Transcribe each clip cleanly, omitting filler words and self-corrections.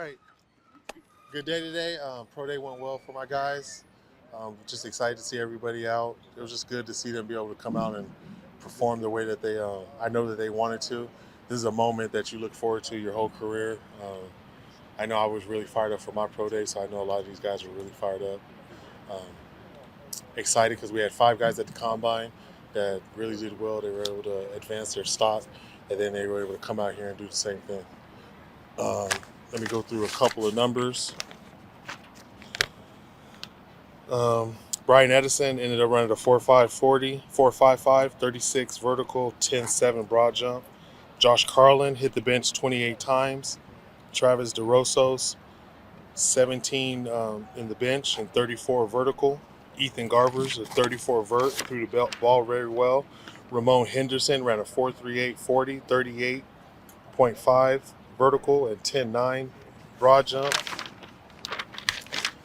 right. Good day today. Pro day went well for my guys. Just excited to see everybody out. It was just good to see them be able to come out and perform the way that they, I know that they wanted to. This is a moment that you look forward to your whole career. I know I was really fired up for my pro day, so I know a lot of these guys were really fired up. Um, Excited because we had 5 guys at the combine that really did well. They were able to advance their stock, and then they were able to come out here and do the same thing. Um, Let me go through a couple of numbers. Um, Brian Edison ended up running a 4.540, 4.55, 36 vertical, 10.7 broad jump. Josh Carlin hit the bench 28 times. Travis DeRosos, 17 in the bench and 34 vertical. Ethan Garbers, a 34 vert, threw the ball very well. Ramon Henderson ran a 4.38 40, 38.5 vertical and 10.9 broad jump.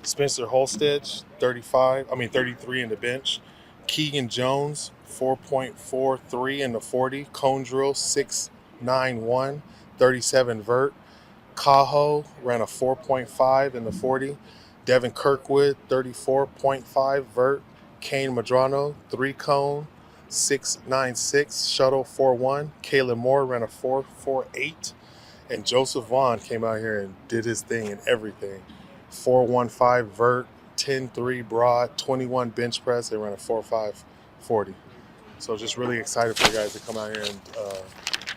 Spencer Holstedge, 33 in the bench. Keegan Jones, 4.43 in the 40. Cone drill, 6.91, 37 vert. Cajo ran a 4.5 in the 40. Devin Kirkwood, 34.5 vert. Kane Madrano, 3 cone, 6.96, shuttle 4.1. Caleb Moore ran a 4.48. And Joseph Vaughn came out here and did his thing and everything. 4.15 vert, 10.3 broad, 21 bench press. They ran a 4.5 40. So just really excited for you guys to come out here and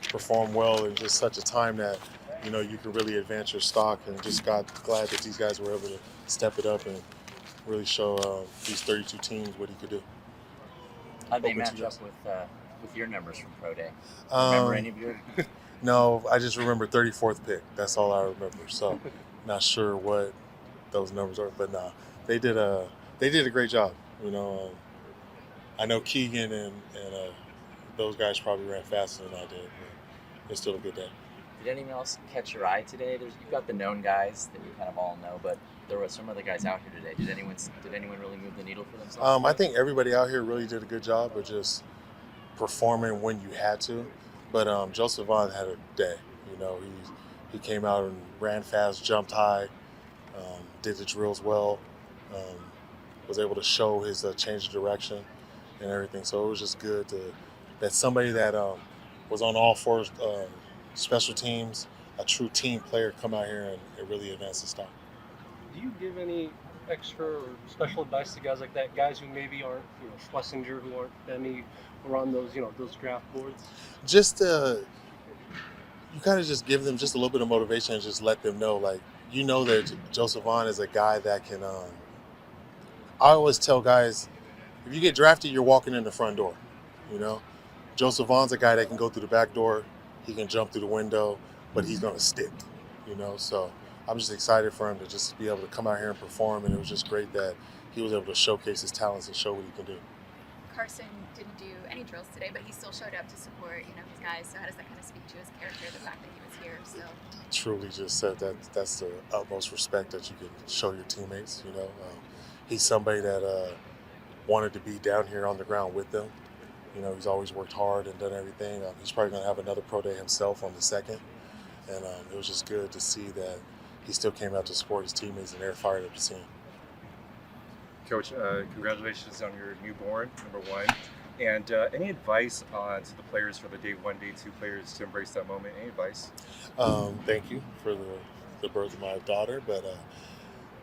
perform well in just such a time that you can really advance your stock. And just got glad that these guys were able to step it up and really show these 32 teams what he could do. How'd they match up with your numbers from Pro Day? Um, Remember any of your? No, I just remember 34th pick. That's all I remember. So, not sure what those numbers are, but nah, they did a great job. I know Keegan and those guys probably ran faster than I did, but it's still a good day. Did anyone else catch your eye today? You've got the known guys that you kind of all know, but there were some other guys out here today. Did anyone really move the needle for themselves? I think everybody out here really did a good job of just performing when you had to. But Joseph Vaughn had a day. He came out and ran fast, jumped high, did the drills well, was able to show his change of direction and everything. So it was just good that somebody that was on all four special teams, a true team player, come out here and really advance the stock. Do you give any extra or special advice to guys like that? Guys who maybe aren't, Schlesinger, who aren't Demi, or on those, those draft boards? Just you kind of just give them just a little bit of motivation and just let them know, that Joseph Vaughn is a guy that can. I always tell guys, if you get drafted, you're walking in the front door. Joseph Vaughn's a guy that can go through the back door, he can jump through the window, but he's going to stick. So I'm just excited for him to just be able to come out here and perform, and it was just great that he was able to showcase his talents and show what he can do. Carson didn't do any drills today, but he still showed up to support, his guys. So how does that kind of speak to his character, the fact that he was here? So truly just said that's the utmost respect that you can show your teammates. He's somebody that wanted to be down here on the ground with them. He's always worked hard and done everything. He's probably going to have another pro day himself on the 2nd. And it was just good to see that he still came out to support his teammates, and they're fired up to see him. Coach, congratulations on your newborn, number 1. And any advice to the players, for the day 1, day 2 players, to embrace that moment? Any advice? Thank you for the birth of my daughter, but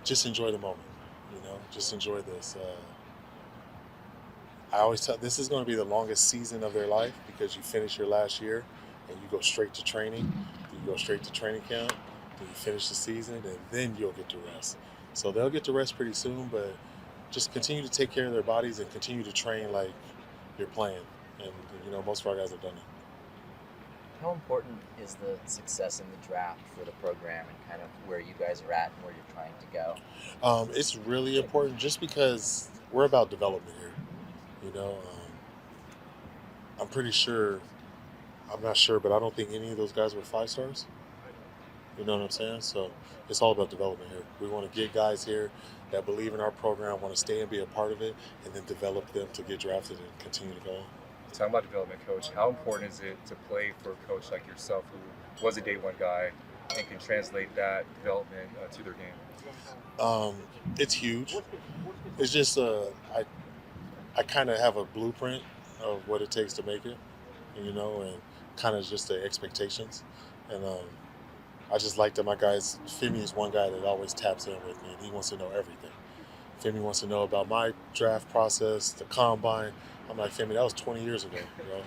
just enjoy the moment. Just enjoy this. I always tell this is going to be the longest season of their life, because you finish your last year and you go straight to training. You go straight to training camp, then you finish the season, and then you'll get to rest. So they'll get to rest pretty soon, but just continue to take care of their bodies and continue to train like you're playing. And most of our guys have done it. How important is the success in the draft for the program and kind of where you guys are at and where you're trying to go? It's really important just because we're about development here. I'm pretty sure, I'm not sure, but I don't think any of those guys were 5 stars. You know what I'm saying? So it's all about development here. We want to get guys here that believe in our program, want to stay and be a part of it, and then develop them to get drafted and continue to go on. Talking about development, Coach, how important is it to play for a coach like yourself, who was a day 1 guy, and can translate that development to their game? It's huge. It's just I kind of have a blueprint of what it takes to make it, and kind of just the expectations. And I just like that my guys. Femi is one guy that always taps in with me, and he wants to know everything. Femi wants to know about my draft process, the combine. I'm like, Femi, that was 20 years ago.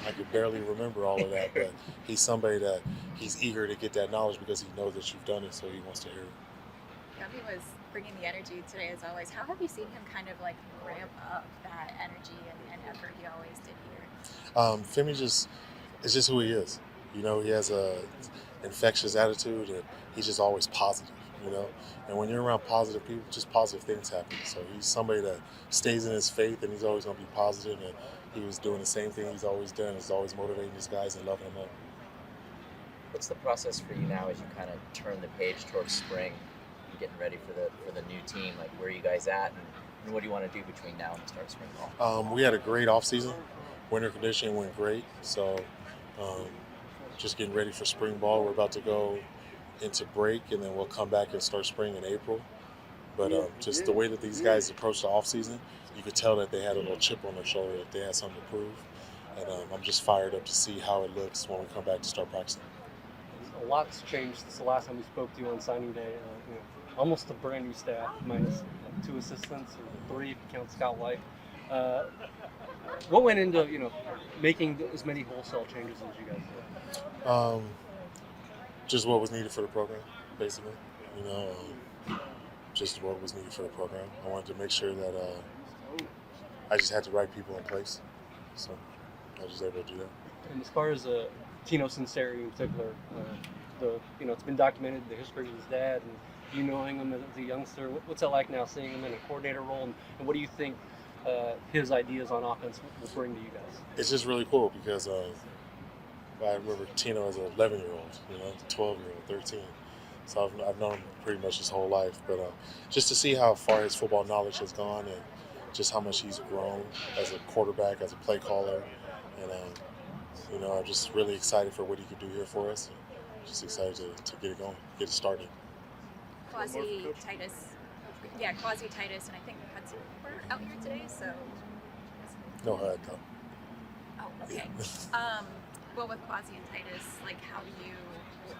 I could barely remember all of that, but he's somebody that he's eager to get that knowledge because he knows that you've done it, so he wants to hear it. Gumby was bringing the energy today as always. How have you seen him kind of like ramp up that energy and effort he always did here? Femi it's just who he is. He has a infectious attitude, and he's just always positive. And when you're around positive people, just positive things happen. So he's somebody that stays in his faith, and he's always going to be positive. And he was doing the same thing he's always done. He's always motivating these guys and loving them up. What's the process for you now as you kind of turn the page towards spring, and getting ready for the new team? Like, where are you guys at, and what do you want to do between now and the start of spring ball? We had a great offseason. Winter conditioning went great. So just getting ready for spring ball. We're about to go into break, and then we'll come back and start spring in April. But just the way that these guys approach the offseason, you could tell that they had a little chip on their shoulder, that they had something to prove. And I'm just fired up to see how it looks when we come back to start practicing. A lot's changed since the last time we spoke to you on signing day. Almost a brand new staff, minus 2 assistants, or 3 if you count Scott White. What went into making as many wholesale changes as you guys did? Just what was needed for the program, basically. Just what was needed for the program. I wanted to make sure that I just had the right people in place. So I was just able to do that. And as far as Tino Sinceri in particular, it's been documented the history of his dad and you knowing him as a youngster. What's it like now seeing him in a coordinator role, and what do you think his ideas on offense will bring to you guys? It's just really cool because I remember Tino as an 11-year-old, 12-year-old, 13. So I've known him pretty much his whole life. But just to see how far his football knowledge has gone and just how much he's grown as a quarterback, as a play caller. And, I'm just really excited for what he can do here for us. And just excited to get it going, get it started. Quasi Titus, and I think Hudson were out here today, so. No HUD, though. Oh, okay. Well, with Quasi and Titus,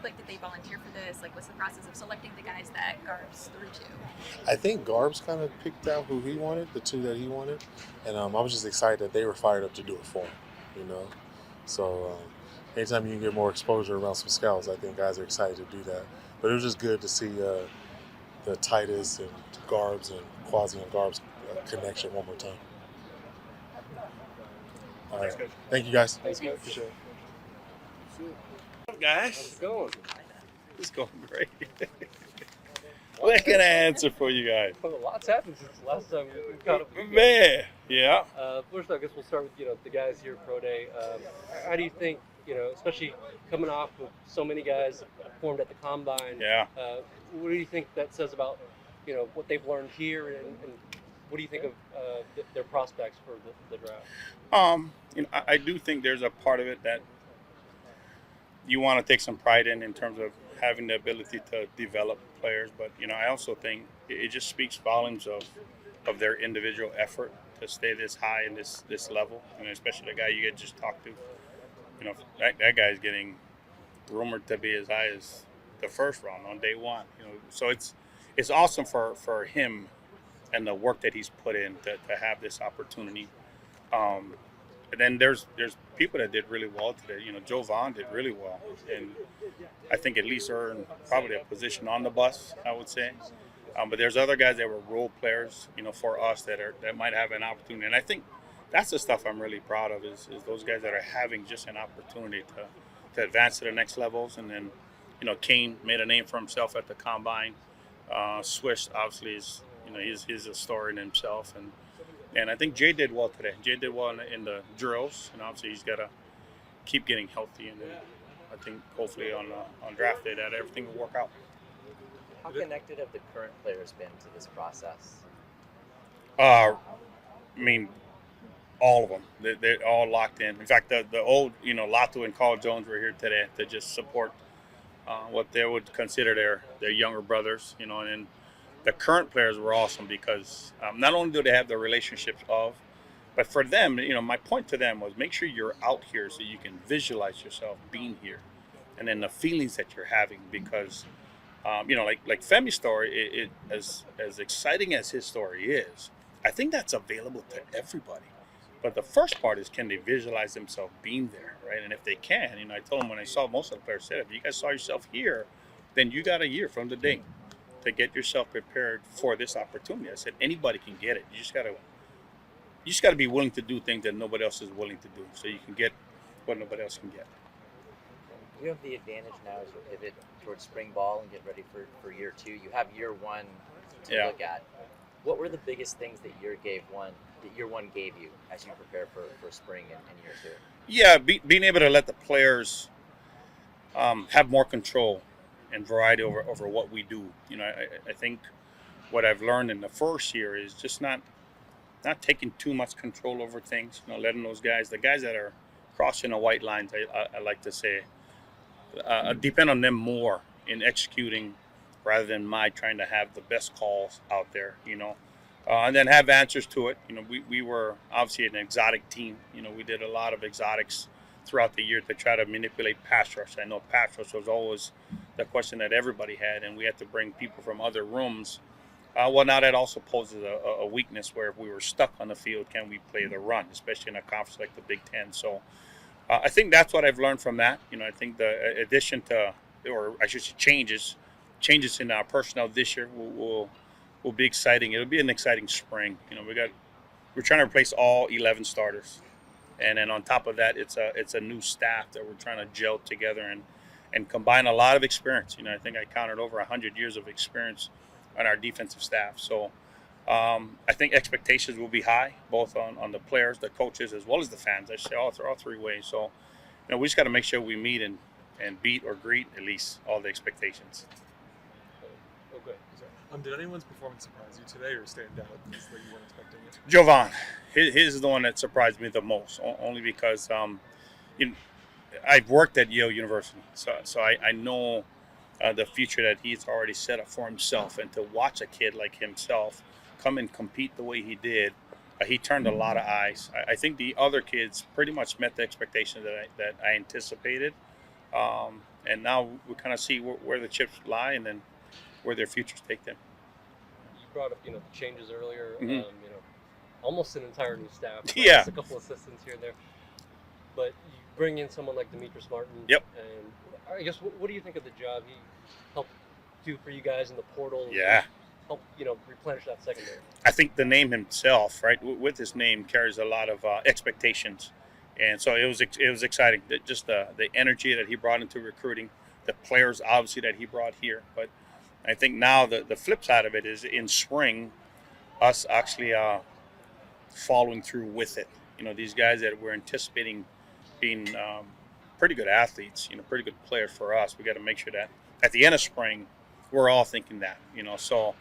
did they volunteer for this? What's the process of selecting the guys that Garbs threw to? I think Garbs kind of picked out who he wanted, the 2 that he wanted, and I was just excited that they were fired up to do it for him, So anytime you can get more exposure around some scouts, I think guys are excited to do that. But it was just good to see the Titus and Garbs and Quasi and Garbs connection one more time. All right. Thank you, guys. Thanks, Coach. For sure. Guys, How's it going? it's going great. What can I answer for you guys? Well, a lot's happened since the last time we caught up. Man, yeah. First, I guess we'll start with the guys here at Pro Day. How do you think, especially coming off with so many guys formed at the combine? Yeah. What do you think that says about what they've learned here, and what do you think of their prospects for the draft? I do think there's a part of it that you want to take some pride in terms of having the ability to develop players, but I also think it just speaks volumes of their individual effort to stay this high and this level, and especially the guy you get just talked to. That guy's getting rumored to be as high as the first round on day 1. So it's awesome for him and the work that he's put in to have this opportunity. And then there's people that did really well today. Joe Vaughn did really well, and I think at least earned probably a position on the bus, I would say. But there's other guys that were role players, for us that might have an opportunity. And I think that's the stuff I'm really proud of is those guys that are having just an opportunity to advance to the next levels. And then, Kane made a name for himself at the combine. Swish obviously is, he's a story in himself. And I think Jay did well today. Jay did well in the drills, and obviously he's got to keep getting healthy. And then I think hopefully on draft day that everything will work out. How connected have the current players been to this process? All of them. They're all locked in. In fact, the old, Latu and Carl Jones were here today to just support what they would consider their younger brothers, and then the current players were awesome because not only do they have the relationships of, but for them, my point to them was make sure you're out here so you can visualize yourself being here, and then the feelings that you're having because, like Femi's story, as exciting as his story is, I think that's available to everybody. But the first part is can they visualize themselves being there, right? And if they can, I told them when I saw most of the players said, if you guys saw yourself here, then you got a year from today to get yourself prepared for this opportunity. I said anybody can get it. You just gotta be willing to do things that nobody else is willing to do, so you can get what nobody else can get. You have the advantage now as you pivot towards spring ball and get ready for year two. You have year one to Yeah. look at. What were the biggest things that year one gave you as you prepare for spring and year two? Yeah, being able to let the players have more control and variety over what we do. I think what I've learned in the first year is just not taking too much control over things. Letting the guys that are crossing the white lines, I like to say, depend on them more in executing rather than my trying to have the best calls out there. And then have answers to it. We were obviously an exotic team. We did a lot of exotics throughout the year to try to manipulate pass rush. I know pass rush was always the question that everybody had, and we had to bring people from other rooms. Well, now that also poses a weakness where if we were stuck on the field, can we play the run, especially in a conference like the Big Ten? So I think that's what I've learned from that. I think the addition to, or I should say changes in our personnel this year will be exciting. It'll be an exciting spring. We're trying to replace all 11 starters, and then on top of that, it's a new staff that we're trying to gel together and combine a lot of experience. I think I counted over 100 years of experience on our defensive staff. So I think expectations will be high, both on the players, the coaches, as well as the fans. I say all three ways. So we just got to make sure we meet and beat or greet at least all the expectations. Okay. Did anyone's performance surprise you today or stand out as that you weren't expecting it? Jovan, his is the one that surprised me the most, only because I've worked at Yale University, so I know the future that he's already set up for himself, and to watch a kid like himself come and compete the way he did, he turned a lot of eyes. I think the other kids pretty much met the expectations that I anticipated, and now we kind of see where the chips lie, and then where their futures take them. You brought up the changes earlier. Mhm. Almost an entire new staff. Yeah. Just a couple assistants here and there. But you bring in someone like Demetrius Martin. Yep. And I guess what do you think of the job he helped do for you guys in the portal? Yeah. Help replenish that secondary. I think the name himself, right, with his name carries a lot of expectations, and so it was exciting. Just the energy that he brought into recruiting, the players obviously that he brought here. But I think now the flip side of it is in spring, us actually following through with it. These guys that we're anticipating being pretty good athletes, pretty good players for us. We got to make sure that at the end of spring, we're all thinking that. So.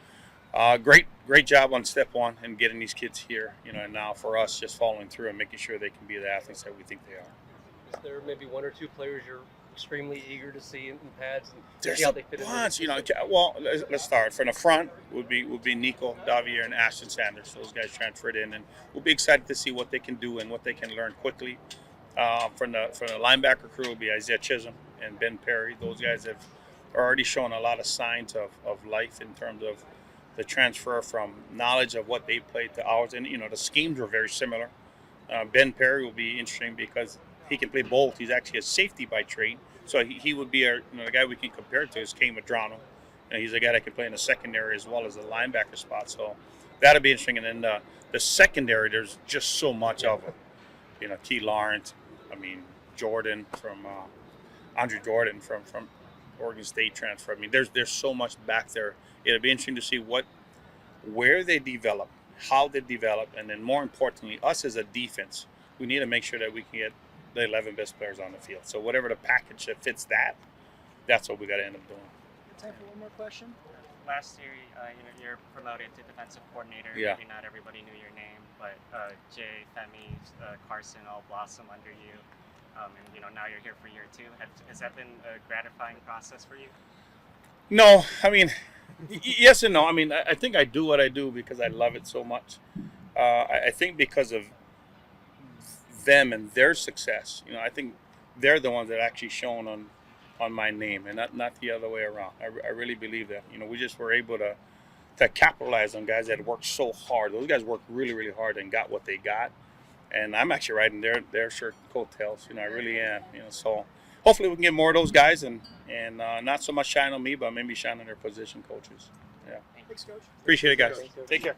Great job on step one and getting these kids here, and now for us just following through and making sure they can be the athletes that we think they are. Is there maybe one or two players you're extremely eager to see in pads and There's see how a they fit bunch, in? Well, let's start from the front. Would be Nico Davier and Ashton Sanders. Those guys transferred in, and we'll be excited to see what they can do and what they can learn quickly. From the linebacker crew will be Isaiah Chisholm and Ben Perry. Those guys are already showing a lot of signs of life in terms of the transfer from knowledge of what they played to ours, and the schemes were very similar. Ben Perry will be interesting because he can play both. He's actually a safety by trade, so he would be the guy we can compare to is Kane Madrano. He's a guy that can play in the secondary as well as the linebacker spot, so that'll be interesting. And then the secondary, there's just so much of it. T. Lawrence, Jordan from Andre Jordan from Oregon State transfer. There's so much back there. It'll be interesting to see where they develop, how they develop, and then more importantly, us as a defense, we need to make sure that we can get the 11 best players on the field. So whatever the package that fits that's what we got to end up doing. Time for one more question. Last year, you're promoted to defensive coordinator. Yeah. Maybe not everybody knew your name, but Jay, Femi, Carson all blossom under you. and now you're here for year 2. Has that been a gratifying process for you? No, I mean, yes and no. I mean, I think I do what I do because I love it so much. I think because of them and their success, I think they're the ones that actually shown on my name, and not the other way around. I really believe that. We just were able to capitalize on guys that worked so hard. Those guys worked really, really hard and got what they got. And I'm actually riding their shirt coattails. I really am. So hopefully we can get more of those guys and not so much shine on me, but maybe shine on their position coaches. Yeah. Thanks, Coach. Appreciate it, guys. Take care.